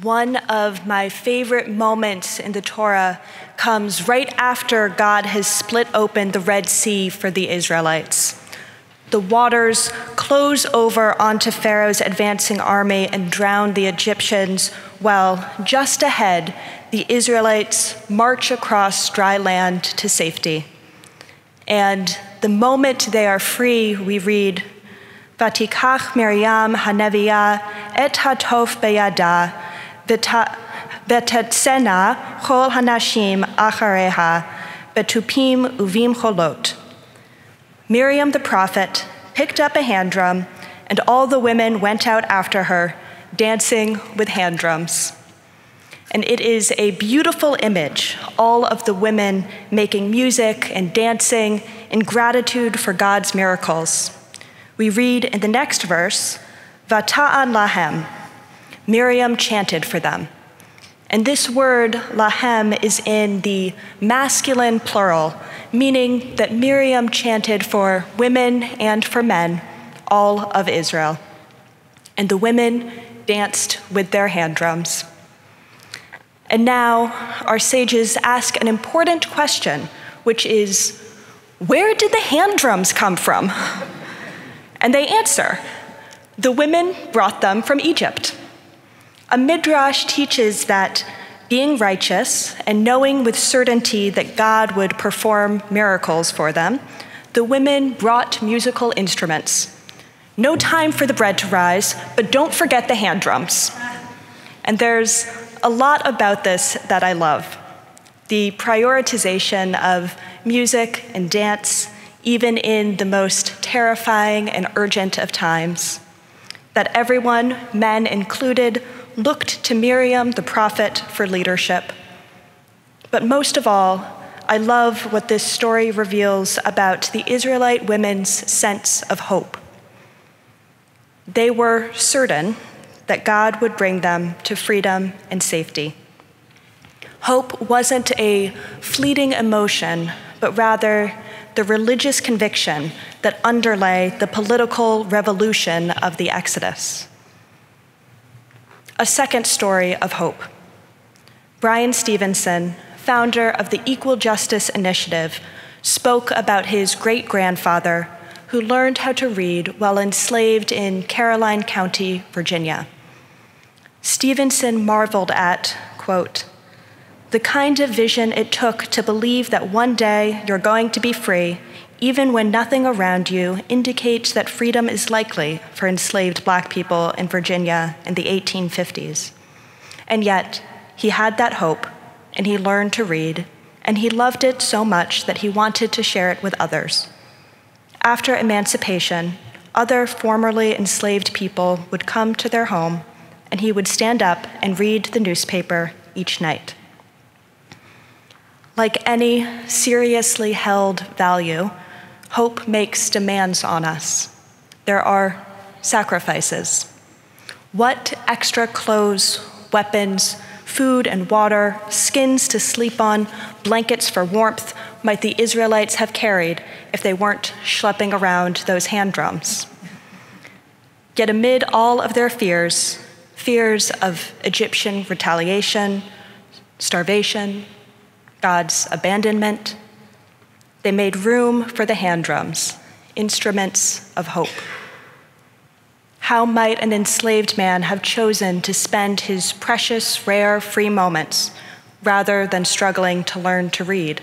One of my favorite moments in the Torah comes right after God has split open the Red Sea for the Israelites. The waters close over onto Pharaoh's advancing army and drown the Egyptians, while just ahead, the Israelites march across dry land to safety. And the moment they are free, we read, "Vatikach Miriam haneviah et hatof beyada, v'tetzena chol hanashim achareha, betupim uvim cholot." Miriam the prophet picked up a hand drum, and all the women went out after her, dancing with hand drums. And it is a beautiful image, all of the women making music and dancing in gratitude for God's miracles. We read in the next verse, "Vata'an lahem," Miriam chanted for them. And this word, lahem, is in the masculine plural, meaning that Miriam chanted for women and for men, all of Israel. And the women danced with their hand drums. And now our sages ask an important question, which is, where did the hand drums come from? And they answer, the women brought them from Egypt. A midrash teaches that being righteous and knowing with certainty that God would perform miracles for them, the women brought musical instruments. No time for the bread to rise, but don't forget the hand drums. And there's a lot about this that I love. The prioritization of music and dance, even in the most terrifying and urgent of times. That everyone, men included, looked to Miriam the prophet for leadership. But most of all, I love what this story reveals about the Israelite women's sense of hope. They were certain that God would bring them to freedom and safety. Hope wasn't a fleeting emotion, but rather the religious conviction that underlay the political revolution of the Exodus. A second story of hope. Brian Stevenson, founder of the Equal Justice Initiative, spoke about his great-grandfather who learned how to read while enslaved in Caroline County, Virginia. Stevenson marveled at, quote, "the kind of vision it took to believe that one day you're going to be free, even when nothing around you indicates that freedom is likely for enslaved Black people in Virginia in the 1850s. And yet, he had that hope, and he learned to read, and he loved it so much that he wanted to share it with others. After emancipation, other formerly enslaved people would come to their home, and he would stand up and read the newspaper each night." Like any seriously held value, hope makes demands on us. There are sacrifices. What extra clothes, weapons, food and water, skins to sleep on, blankets for warmth might the Israelites have carried if they weren't schlepping around those hand drums? Yet amid all of their fears of Egyptian retaliation, starvation, God's abandonment, they made room for the hand drums, instruments of hope. How might an enslaved man have chosen to spend his precious, rare, free moments rather than struggling to learn to read?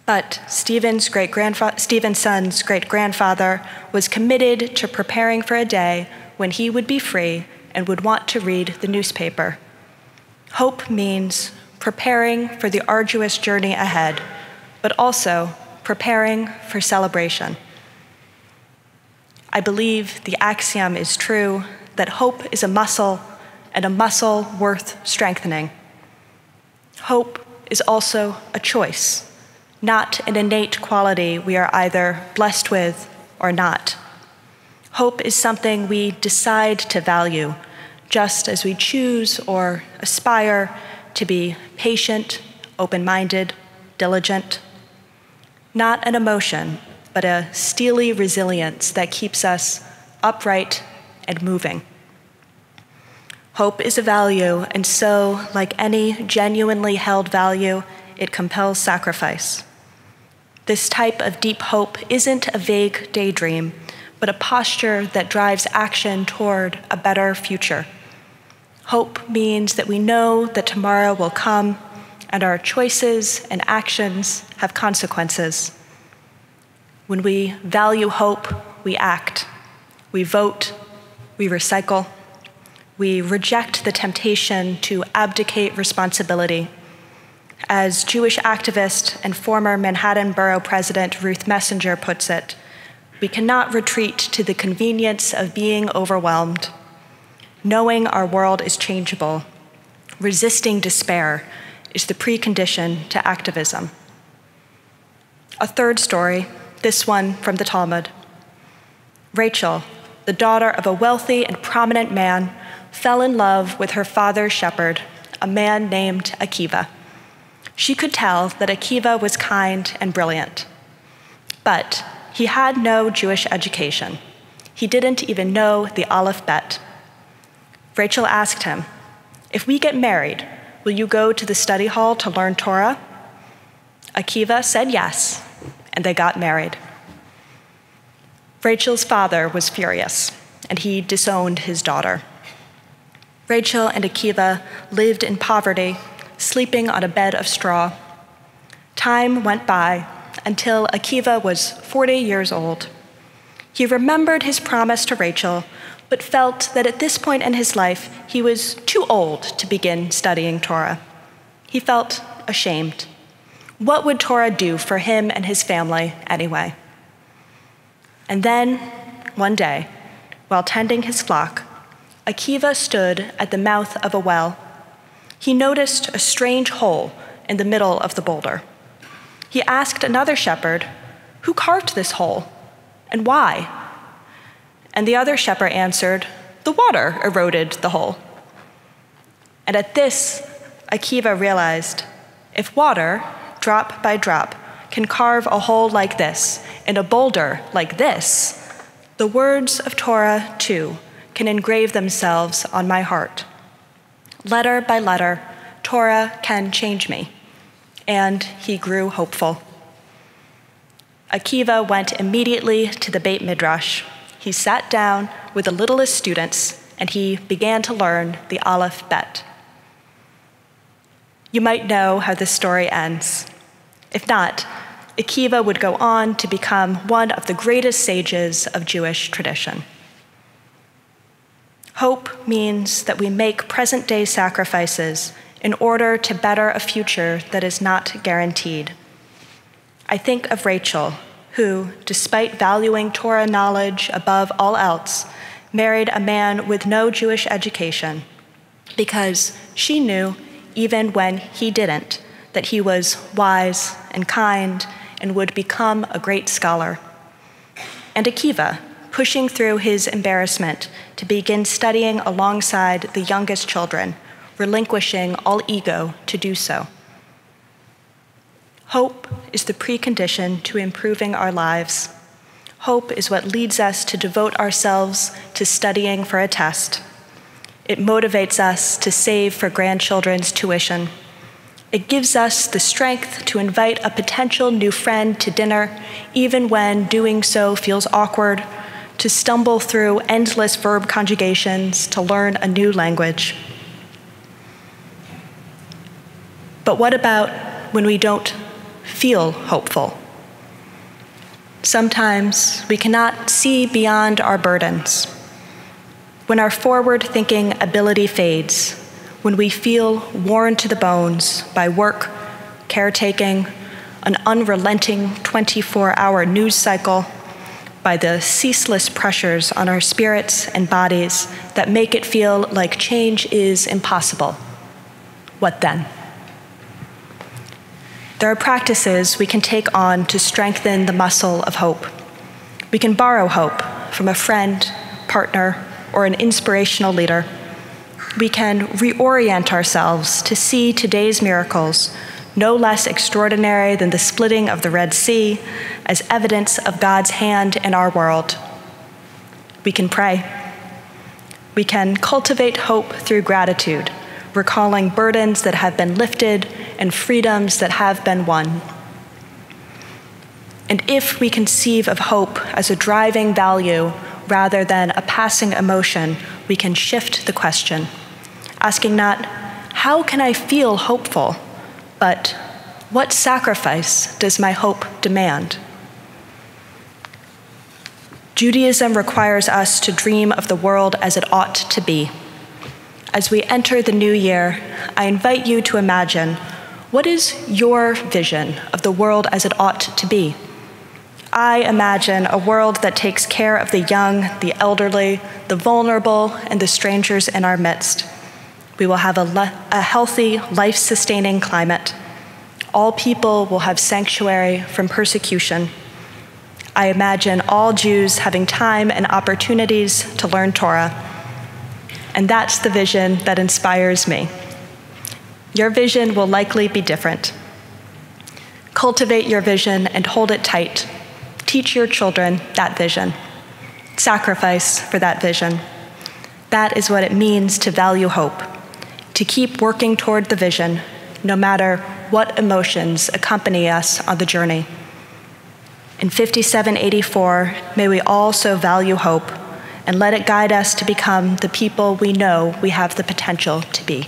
But Stevenson's great-grandfather was committed to preparing for a day when he would be free and would want to read the newspaper. Hope means preparing for the arduous journey ahead, but also preparing for celebration. I believe the axiom is true that hope is a muscle, and a muscle worth strengthening. Hope is also a choice, not an innate quality we are either blessed with or not. Hope is something we decide to value, just as we choose or aspire to be patient, open-minded, diligent. Not an emotion, but a steely resilience that keeps us upright and moving. Hope is a value, and so, like any genuinely held value, it compels sacrifice. This type of deep hope isn't a vague daydream, but a posture that drives action toward a better future. Hope means that we know that tomorrow will come, and our choices and actions have consequences. When we value hope, we act. We vote, we recycle. We reject the temptation to abdicate responsibility. As Jewish activist and former Manhattan Borough President Ruth Messinger puts it, we cannot retreat to the convenience of being overwhelmed. Knowing our world is changeable, resisting despair, is the precondition to activism. A third story, this one from the Talmud. Rachel, the daughter of a wealthy and prominent man, fell in love with her father's shepherd, a man named Akiva. She could tell that Akiva was kind and brilliant. But he had no Jewish education. He didn't even know the Aleph Bet. Rachel asked him, "If we get married, will you go to the study hall to learn Torah?" Akiva said yes, and they got married. Rachel's father was furious, and he disowned his daughter. Rachel and Akiva lived in poverty, sleeping on a bed of straw. Time went by until Akiva was 40 years old. He remembered his promise to Rachel, but felt that at this point in his life, he was too old to begin studying Torah. He felt ashamed. What would Torah do for him and his family anyway? And then, one day, while tending his flock, Akiva stood at the mouth of a well. He noticed a strange hole in the middle of the boulder. He asked another shepherd, "Who carved this hole, and why?" And the other shepherd answered, "The water eroded the hole." And at this, Akiva realized, if water, drop by drop, can carve a hole like this in a boulder like this, the words of Torah, too, can engrave themselves on my heart. Letter by letter, Torah can change me. And he grew hopeful. Akiva went immediately to the Beit Midrash. He sat down with the littlest students, and he began to learn the Aleph Bet. You might know how this story ends. If not, Akiva would go on to become one of the greatest sages of Jewish tradition. Hope means that we make present-day sacrifices in order to better a future that is not guaranteed. I think of Rachel, who, despite valuing Torah knowledge above all else, married a man with no Jewish education because she knew, even when he didn't, that he was wise and kind and would become a great scholar. And Akiva, pushing through his embarrassment to begin studying alongside the youngest children, relinquishing all ego to do so. Hope is the precondition to improving our lives. Hope is what leads us to devote ourselves to studying for a test. It motivates us to save for grandchildren's tuition. It gives us the strength to invite a potential new friend to dinner, even when doing so feels awkward, to stumble through endless verb conjugations to learn a new language. But what about when we don't feel hopeful? Sometimes we cannot see beyond our burdens. When our forward-thinking ability fades, when we feel worn to the bones by work, caretaking, an unrelenting 24-hour news cycle, by the ceaseless pressures on our spirits and bodies that make it feel like change is impossible. What then? There are practices we can take on to strengthen the muscle of hope. We can borrow hope from a friend, partner, or an inspirational leader. We can reorient ourselves to see today's miracles, no less extraordinary than the splitting of the Red Sea, as evidence of God's hand in our world. We can pray. We can cultivate hope through gratitude, recalling burdens that have been lifted and freedoms that have been won. And if we conceive of hope as a driving value rather than a passing emotion, we can shift the question, asking not, how can I feel hopeful, but what sacrifice does my hope demand? Judaism requires us to dream of the world as it ought to be. As we enter the new year, I invite you to imagine, what is your vision of the world as it ought to be? I imagine a world that takes care of the young, the elderly, the vulnerable, and the strangers in our midst. We will have a healthy, life-sustaining climate. All people will have sanctuary from persecution. I imagine all Jews having time and opportunities to learn Torah. And that's the vision that inspires me. Your vision will likely be different. Cultivate your vision and hold it tight. Teach your children that vision. Sacrifice for that vision. That is what it means to value hope, to keep working toward the vision, no matter what emotions accompany us on the journey. In 5784, may we all so value hope and let it guide us to become the people we know we have the potential to be.